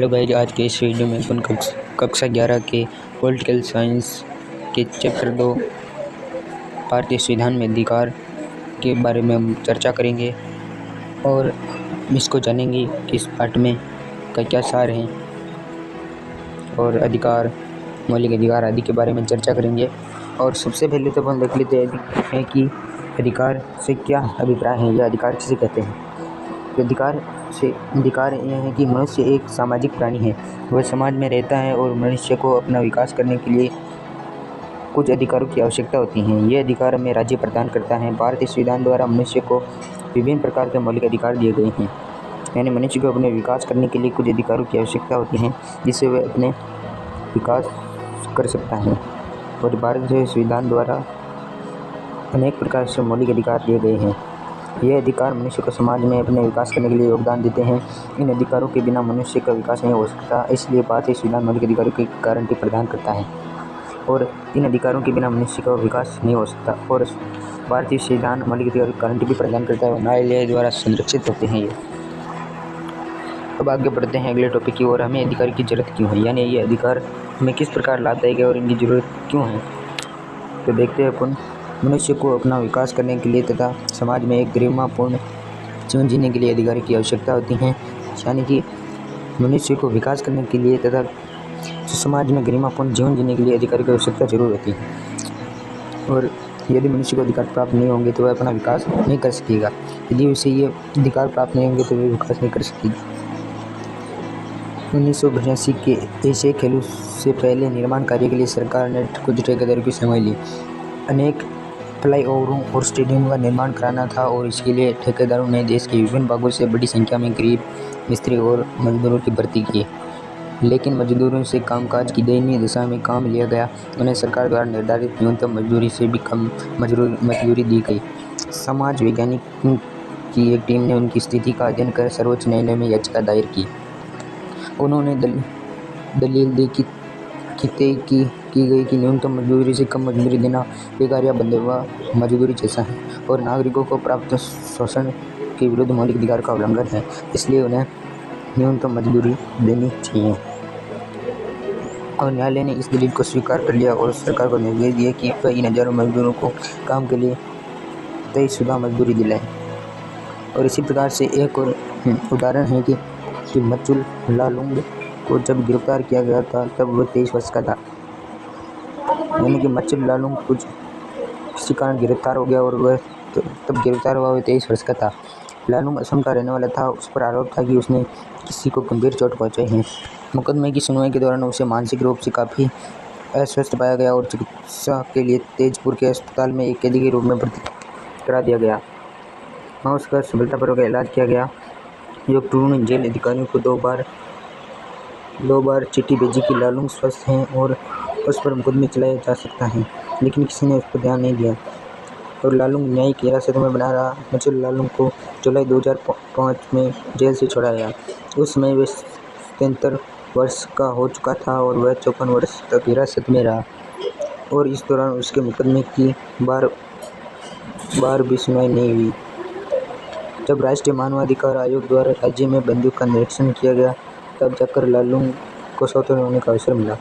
Hello guys, आज के इस वीडियो में अपन कक्षा 11 के पॉलिटिकल साइंस के चैप्टर 2 भारतीय संविधान में अधिकार के बारे में हम चर्चा करेंगे और इसको जानेंगे कि इस पाठ में का क्या सार है और अधिकार, मौलिक अधिकार आदि के बारे में चर्चा करेंगे। और सबसे पहले तो अपन देख लेते हैं कि अधिकार से क्या अभिप्राय है या अधिकार किसे कहते हैं। अधिकार यह है कि मनुष्य एक सामाजिक प्राणी है, वह समाज में रहता है और मनुष्य को अपना विकास करने के लिए कुछ अधिकारों की आवश्यकता होती है। ये अधिकार हमें राज्य प्रदान करता है। भारतीय संविधान द्वारा मनुष्य को विभिन्न प्रकार के मौलिक अधिकार दिए गए हैं, यानी मनुष्य को अपने विकास करने के लिए कुछ अधिकारों की आवश्यकता होती है जिससे वह अपने विकास कर सकता है। और भारतीय संविधान द्वारा अनेक प्रकार से मौलिक अधिकार दिए गए हैं। ये अधिकार मनुष्य को समाज में अपने विकास करने के लिए योगदान देते हैं। इन अधिकारों के बिना मनुष्य का विकास नहीं हो सकता, इसलिए भारतीय संविधान मौलिक अधिकारों की गारंटी प्रदान करता है और इन अधिकारों के बिना मनुष्य का विकास नहीं हो सकता। और भारतीय संविधान मौलिक अधिकारों की गारंटी भी प्रदान करता है और न्यायालय द्वारा संरक्षित होते हैं ये। अब आगे बढ़ते हैं अगले टॉपिक की ओर। हमें अधिकार की जरूरत क्यों है, यानी ये अधिकार हमें किस प्रकार लाभदायक है और इनकी ज़रूरत क्यों है। तो देखते हैं अपन। मनुष्य को अपना विकास करने के लिए तथा समाज में एक गरिमापूर्ण जीवन जीने के लिए अधिकार की आवश्यकता होती है, यानी कि मनुष्य को विकास करने के लिए तथा समाज में गरिमापूर्ण जीवन जीने के लिए अधिकार की आवश्यकता जरूर होती है। और यदि मनुष्य को अधिकार प्राप्त नहीं होंगे तो वह अपना विकास नहीं कर सकेगा। यदि उसे ये अधिकार प्राप्त नहीं होंगे तो वह विकास नहीं कर सकेगी। 1982 के एशियाई खेलों से पहले निर्माण कार्य के लिए सरकार ने कुछ ठेकेदारों की सेवाएं ली। अनेक फ्लाईओवरों और स्टेडियमों का निर्माण कराना था और इसके लिए ठेकेदारों ने देश के विभिन्न भागों से बड़ी संख्या में गरीब मिस्त्री और मजदूरों की भर्ती की। लेकिन मजदूरों से कामकाज की दयनीय दशा में काम लिया गया। उन्हें सरकार द्वारा निर्धारित न्यूनतम मजदूरी से भी कम मजदूरी दी गई। समाज वैज्ञानिकों की एक टीम ने उनकी स्थिति का अध्ययन कर सर्वोच्च न्यायालय में याचिका दायर की। उन्होंने दलील दी कि तय की गई कि न्यूनतम मजदूरी से कम मजदूरी देना बेकार या बंधुआ मजदूरी जैसा है और नागरिकों को प्राप्त शोषण के विरुद्ध मौलिक अधिकार का उल्लंघन है, इसलिए उन्हें न्यूनतम मजदूरी देनी चाहिए। और न्यायालय ने इस दलील को स्वीकार कर लिया और सरकार को निर्देश दिए कि वह इन हजारों मजदूरों को काम के लिए तयशुदा मजदूरी दिलाए। और इसी प्रकार से एक और उदाहरण है कि मचुल लालुंग को जब गिरफ्तार किया गया था तब वह 23 वर्ष का था, यानी कि मचुल लालुंग कुछ किसी कारण गिरफ्तार हो गया और वह तब गिरफ्तार हुआ, वह 23 वर्ष का था। लालुंग असम का रहने वाला था। उस पर आरोप था कि उसने किसी को गंभीर चोट पहुंचाई है। मुकदमे की सुनवाई के दौरान उसे मानसिक रूप से काफ़ी अस्वस्थ पाया गया और चिकित्सा के लिए तेजपुर के अस्पताल में एक कैदी के रूप में भर्ती करा दिया गया। वहाँ उसका सफलतापूर्वक इलाज किया गया। अक्टूबर में जेल अधिकारियों को दो बार चिट्ठी भेजी कि लालुंग स्वस्थ हैं और उस पर मुकदमे चलाया जा सकता है, लेकिन किसी ने उस पर ध्यान नहीं दिया और लालुंग न्यायिक हिरासत में बना रहा। मचुल लालुंग को जुलाई 2005 में जेल से छोड़ा गया। उस समय वह 73 वर्ष का हो चुका था और वह 54 वर्ष तक हिरासत में रहा और इस दौरान उसके मुकदमे की बार भी सुनवाई नहीं हुई। जब राष्ट्रीय मानवाधिकार आयोग द्वारा राज्य में बंदियों का निरीक्षण किया गया तब जाकर लालुंग को स्वतंत्र होने का अवसर मिला,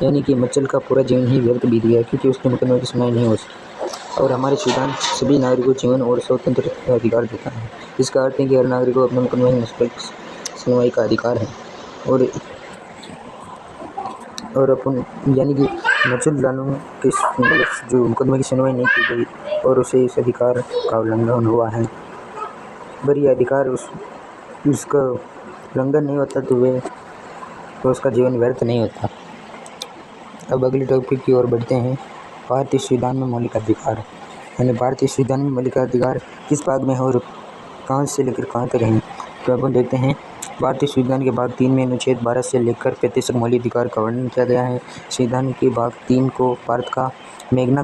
यानी कि मचल का पूरा जीवन ही व्यर्थ बीत गया क्योंकि उसके मुकदमे की सुनवाई नहीं हो सकी। और हमारे संविधान सभी नागरिकों को जीवन और स्वतंत्र का अधिकार देता है। इसका अर्थ है कि हर नागरिक को अपने मुकदमे की निष्पक्ष सुनवाई का अधिकार है। और अपन यानी कि मचुल लालुंग के जो मुकदमे की सुनवाई नहीं की गई और उसे इस अधिकार का उल्लंघन हुआ है। अगर ये अधिकार उसका उल्लंघन नहीं होता तो उसका जीवन व्यर्थ नहीं होता। अब अगले टॉपिक की ओर बढ़ते हैं। भारतीय संविधान में मौलिक अधिकार, यानी भारतीय संविधान में मौलिक अधिकार किस भाग में है और कहाँ से लेकर कहाँ तक हैं। तो अपन देखते हैं। भारतीय संविधान के भाग 3 में अनुच्छेद 12 से लेकर 35 तक मौलिक अधिकार का वर्णन किया गया है। संविधान के भाग 3 को भारत का मैग्ना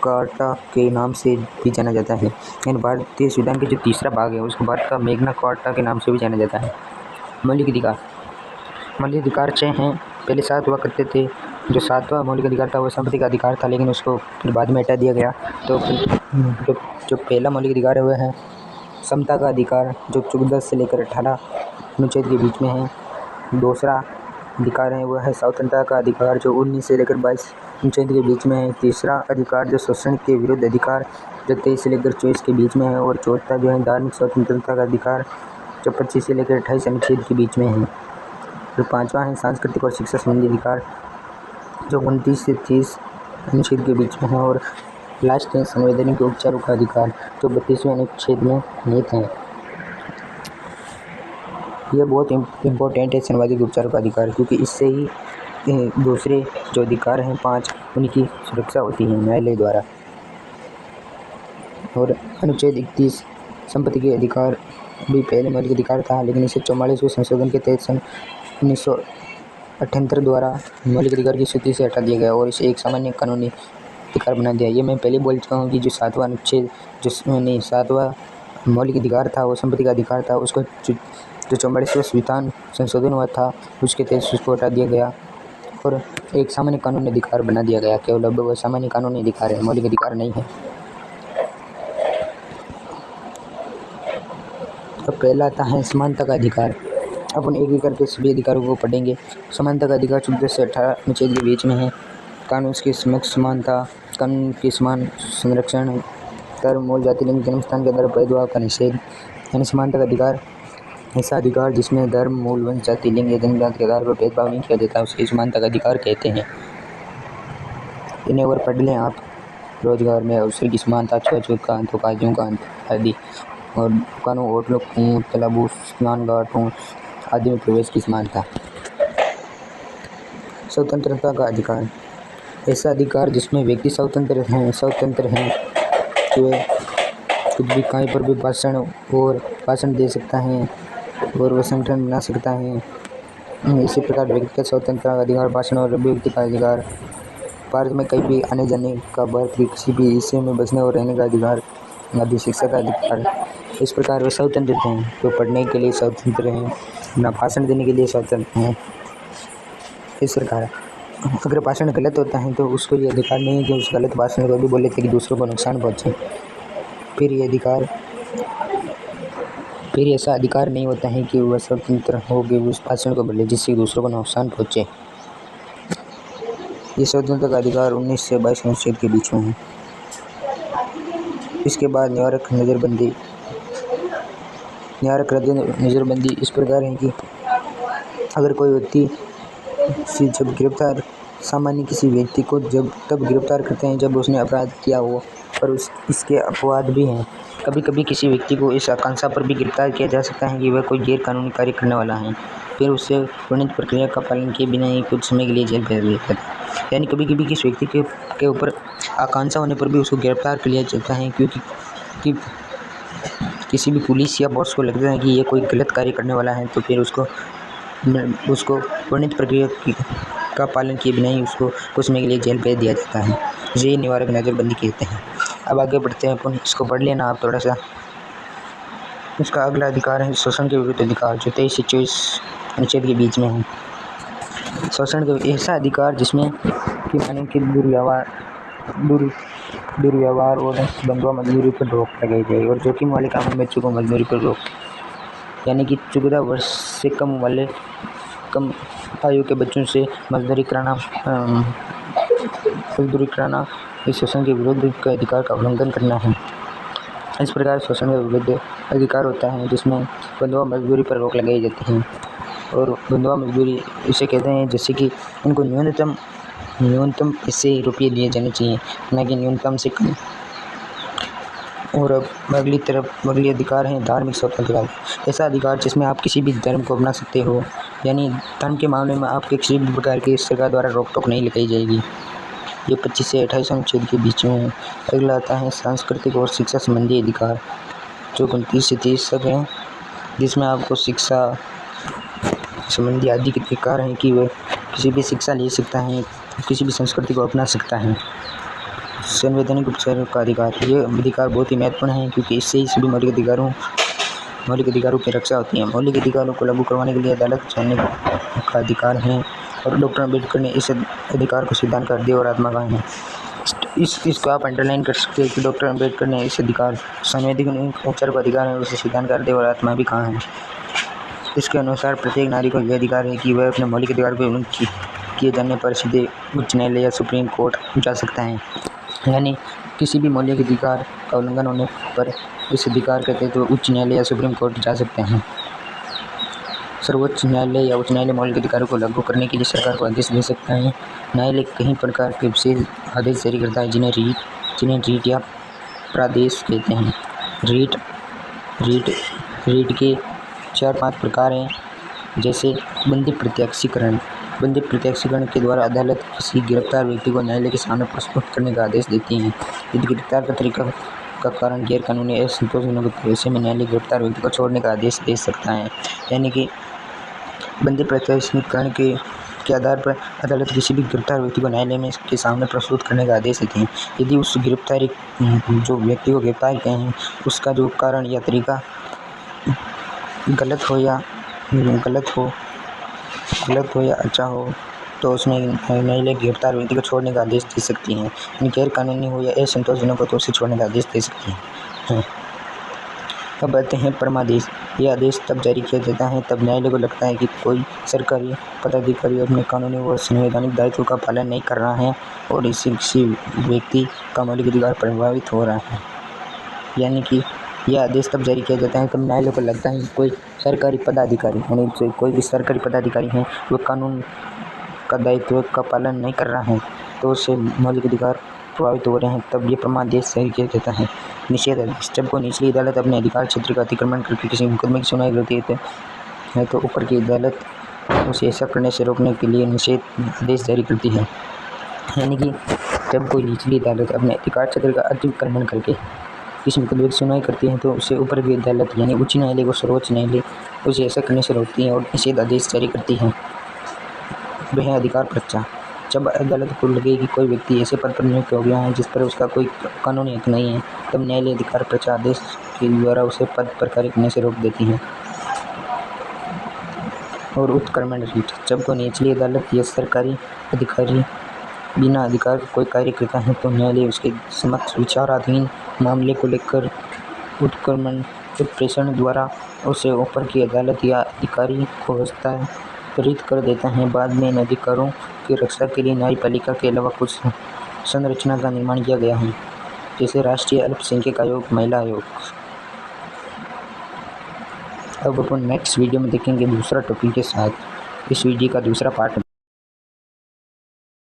कार्टा के नाम से भी जाना जाता है, यानी भारतीय संविधान के जो तीसरा भाग है उसको भारत का मैग्ना कार्टा के नाम से भी जाना जाता है। मौलिक अधिकार 6 हैं। पहले 7 हुआ करते थे। जो 7वां मौलिक अधिकार था वो संपत्ति का अधिकार था, लेकिन उसको फिर बाद में हटा दिया गया। तो जो पहला मौलिक अधिकार है वह है समता का अधिकार, जो 14 से लेकर 18 अनुच्छेद के बीच में है। दूसरा अधिकार है वह है स्वतंत्रता का अधिकार, जो 19 से लेकर 22 अनुच्छेद के बीच में है। तीसरा अधिकार जो शोषण के विरुद्ध अधिकार, जो 23 से लेकर 24 के बीच में है। और चौथा जो है धार्मिक स्वतंत्रता का अधिकार, जो 25 से लेकर 28 अनुच्छेद के बीच में है। जो पाँचवा है सांस्कृतिक और शिक्षा संबंधी अधिकार, जो 29 से 30 अनुच्छेद के बीच में है। और लास्ट है संवैधानिक उपचारों का अधिकार, जो 32वें अनुच्छेद में निहित है। यह बहुत इम्पोर्टेंट है संवैधानिक उपचारों का अधिकार, क्योंकि इससे ही दूसरे जो अधिकार हैं 5 उनकी सुरक्षा होती है न्यायालय द्वारा। और अनुच्छेद 31 संपत्ति के अधिकार भी पहले मौलिक अधिकार था, लेकिन इसे 44वें संशोधन के तहत सन 1978 द्वारा मौलिक अधिकार की सूची से हटा दिया गया और इसे एक सामान्य कानूनी अधिकार बना दिया। ये मैं पहले बोल चुका हूँ कि जो 7वां अनुच्छेद जो 7वां मौलिक अधिकार था वो संपत्ति का अधिकार था, उसको जो 44वें संविधान संशोधन हुआ था उसके तहत उसको हटा दिया गया और एक सामान्य कानूनी अधिकार बना दिया गया। केवल अब वह सामान्य कानूनी अधिकार है, मौलिक अधिकार नहीं है। तो पहला आता है समानता का अधिकार। अपन एक एक करके सभी अधिकारों को पढ़ेंगे। समानता का अधिकार 14 से 18 अनुच्छेद के बीच में है। कानून की समक्ष समानता, कानून की समान संरक्षण, धर्म, मूल, जाति, लिंग, जन्मस्थान के आधार पर भेदभाव का निषेध। यानी समानता का अधिकार ऐसा अधिकार जिसमें धर्म, मूल, वंश, जाति, लिंग या जन्मस्थान के आधार पर भेदभाव नहीं किया जाता, उसे समानता का अधिकार कहते हैं। इन्हें और पढ़ लें आप। रोजगार में अवसर की समानता, छुआछूत का अंत, काजों का अंत आदि। और दुकानों, होटलों, कुओं, तालाबों, स्नान घाटों आदि में प्रवेश की समानता। स्वतंत्रता का अधिकार ऐसा अधिकार जिसमें व्यक्ति स्वतंत्र हैं कि वे कुछ भी कहीं पर भी भाषण दे सकता है और वह संगठन बना सकता है। इसी प्रकार व्यक्तिगत स्वतंत्रता का अधिकार, भाषण और अभिव्यक्ति का अधिकार, भारत में कहीं भी आने जाने का, भारत के किसी भी हिस्से में बसने और रहने का अधिकार आदि। शिक्षा का अधिकार इस प्रकार वे स्वतंत्र हैं, जो पढ़ने के लिए स्वतंत्र हैं, अपना भाषण देने के लिए स्वतंत्र हैं। इस प्रकार अगर भाषण गलत होता है तो उसको ये अधिकार नहीं है कि उस गलत भाषण को भी बोले थे कि दूसरों को नुकसान पहुँचे। फिर ऐसा अधिकार नहीं होता है कि वह स्वतंत्र हो कि उस भाषण को बोले जिससे दूसरों को नुकसान पहुँचे। ये स्वतंत्रता का अधिकार 19 से 22 अनुच्छेद के बीच में है। इसके बाद निवारक नज़रबंदी इस प्रकार है कि अगर कोई व्यक्ति जब गिरफ्तार सामान्य किसी व्यक्ति को तब गिरफ्तार करते हैं जब उसने अपराध किया हो, पर इसके अपवाद भी हैं। कभी कभी किसी व्यक्ति को इस आशंका पर भी गिरफ्तार किया जा सकता है कि वह कोई गैर कानूनी कार्य करने वाला है, फिर उससे वर्णित प्रक्रिया का पालन किए बिना ही कुछ समय के लिए जेल भेज दिया जाता है। यानी कभी कभी किसी व्यक्ति के ऊपर आकांक्षा होने पर भी उसको गिरफ्तार कर लिया जाता है, क्योंकि किसी भी पुलिस या बॉस को लगता है कि ये कोई गलत कार्य करने वाला है, तो फिर उसको वर्णित प्रक्रिया का पालन किए बिना ही उसको कुछ समय के लिए जेल भेज दिया जाता है। ये निवारक नज़रबंदी कहते हैं। अब आगे बढ़ते हैं अपन, इसको पढ़ लेना आप थोड़ा सा। इसका अगला अधिकार है शोषण के विरुद्ध अधिकार, जो 23 से 24 अनुच्छेद के बीच में है। शोषण का ऐसा अधिकार जिसमें कि माने कि दुर्व्यवहार और बंधुआ मजदूरी पर रोक लगाई जाए और जोखिम वाले कामों में बच्चों को मजदूरी पर रोक, यानी कि 14 वर्ष से कम आयु के बच्चों से मजदूरी कराना इस शोषण के विरुद्ध के अधिकार का उल्लंघन करना है। इस प्रकार शोषण का विरुद्ध अधिकार होता है जिसमें बंधुआ मजदूरी पर रोक लगाई जाती है। और बंधुआ मजदूरी इसे कहते हैं जैसे कि उनको न्यूनतम इससे रुपये दिए जाने चाहिए, न कि न्यूनतम से कम। और अब अगली अधिकार है धार्मिक स्वतंत्रता। ऐसा अधिकार जिसमें आप किसी भी धर्म को अपना सकते हो, यानी धर्म के मामले में आपके किसी भी प्रकार की सरकार द्वारा रोक टोक नहीं लगाई जाएगी। ये 25 से 28 अनुच्छेद के बीच में है। अगला आता है सांस्कृतिक और शिक्षा संबंधी अधिकार, जो 29 से 30 तक है, जिसमें आपको शिक्षा संबंधी आदि के अधिकार हैं कि वह किसी भी शिक्षा ले सकता है, किसी भी संस्कृति को अपना सकता है। संवैधानिक उपचार का अधिकार, ये अधिकार बहुत ही महत्वपूर्ण है क्योंकि इससे ही सभी मौलिक अधिकारों की रक्षा होती है। मौलिक अधिकारों को लागू करवाने के लिए अदालत चलने का अधिकार है और डॉक्टर अम्बेडकर ने इस अधिकार को सिद्धांत कर दिया और आत्मा कहा है। इसको आप अंडरलाइन कर सकते हैं कि डॉक्टर अम्बेडकर ने इस अधिकार संवैधानिक उपचार का अधिकार है उसे सिद्धांत कर दिया और आत्मा भी कहा है। इसके अनुसार प्रत्येक नागरिक को यह अधिकार है कि वह अपने मौलिक अधिकार को उल्लंघन किए जाने पर सीधे उच्च न्यायालय या सुप्रीम कोर्ट जा सकता है। यानी किसी भी मौलिक अधिकार का उल्लंघन होने पर इस अधिकार के तहत उच्च न्यायालय या सुप्रीम कोर्ट जा सकते हैं। सर्वोच्च न्यायालय या उच्च न्यायालय मौलिक अधिकारों को लागू करने के लिए सरकार को आदेश दे सकता है। न्यायालय कई प्रकार के विशेष आदेश जारी करता है जिन्हें रीट या प्रादेश कहते हैं। रीट के 4-5 प्रकार हैं, जैसे बंदी प्रत्यक्षीकरण। बंदी प्रत्यक्षीकरण के द्वारा अदालत किसी गिरफ्तार व्यक्ति को न्यायालय के सामने प्रस्तुत करने का आदेश देती है। यदि गिरफ्तार का तरीका का कारण गैर कानूनी असंतोषजनक हो तो ऐसे में न्यायालय गिरफ्तार व्यक्ति को छोड़ने का आदेश दे सकता है। यानी कि बंदी प्रत्यक्षीकरण के आधार पर अदालत किसी भी गिरफ्तार व्यक्ति को न्यायालय में के सामने प्रस्तुत करने का आदेश देती है। यदि उस गिरफ्तारी जो व्यक्ति को गिरफ्तार किए हैं उसका जो कारण या तरीका गलत हो या अच्छा हो तो उसमें न्यायालय गिरफ्तार व्यक्ति को छोड़ने का आदेश दे सकती है। गैर कानूनी हो या असंतोषजनक हो तो उसे छोड़ने का आदेश दे सकती है। अब आते हैं परमादेश। यह आदेश तब जारी किया जाता है तब न्यायालय को लगता है कि कोई सरकारी पदाधिकारी अपने कानूनी व संवैधानिक दायित्व का पालन नहीं कर रहा है और इससे किसी व्यक्ति का मौलिक अधिकार प्रभावित हो रहा है। यानी कि यह आदेश तब जारी किया जाता है तब न्यायालय को लगता है कि कोई सरकारी पदाधिकारी यानी कोई भी सरकारी पदाधिकारी है वो कानून का दायित्व का पालन नहीं कर रहा है तो उससे मौलिक अधिकार प्रभावित हो रहे हैं, तब ये परमादेश जारी किया जाता है। निषेध आदेश। जब कोई निचली अदालत अपने अधिकार क्षेत्र का अतिक्रमण करके किसी मुकदमे की सुनवाई करती है तो ऊपर की अदालत उसे ऐसा करने से रोकने के लिए निषेध आदेश जारी करती है। यानी कि जब कोई निचली अदालत अपने अधिकार क्षेत्र का अतिक्रमण करके किसी मुकदमे की सुनवाई करती है तो उसे ऊपर की अदालत यानी उच्च न्यायालय को सर्वोच्च न्यायालय उसे ऐसा करने से रोकती है और निषेध आदेश जारी करती है। वह अधिकार परीक्षा। जब अदालत को लगे कि कोई व्यक्ति ऐसे पद पर नियुक्त हो गया है जिस पर उसका कोई कानूनी हक नहीं है तब न्यायालय अधिकार परीक्षा आदेश के द्वारा उसे पद पर कार्य करने से रोक देती है। और उत्क्रमण रीट। जब कोई निचली अदालत या सरकारी अधिकारी बिना अधिकार कोई कार्य करता है तो न्यायालय उसके समक्ष विचाराधीन मामले को लेकर उत्प्रेषण द्वारा उसे ऊपर की अदालत या अधिकारी को हस्तांतरित कर देता है। बाद में इन अधिकारों की रक्षा के लिए न्यायपालिका के अलावा कुछ संरचना का निर्माण किया गया है, जैसे राष्ट्रीय अल्पसंख्यक आयोग, महिला आयोग। अब अपन नेक्स्ट वीडियो में देखेंगे दूसरा टॉपिक के साथ। इस वीडियो का दूसरा पार्ट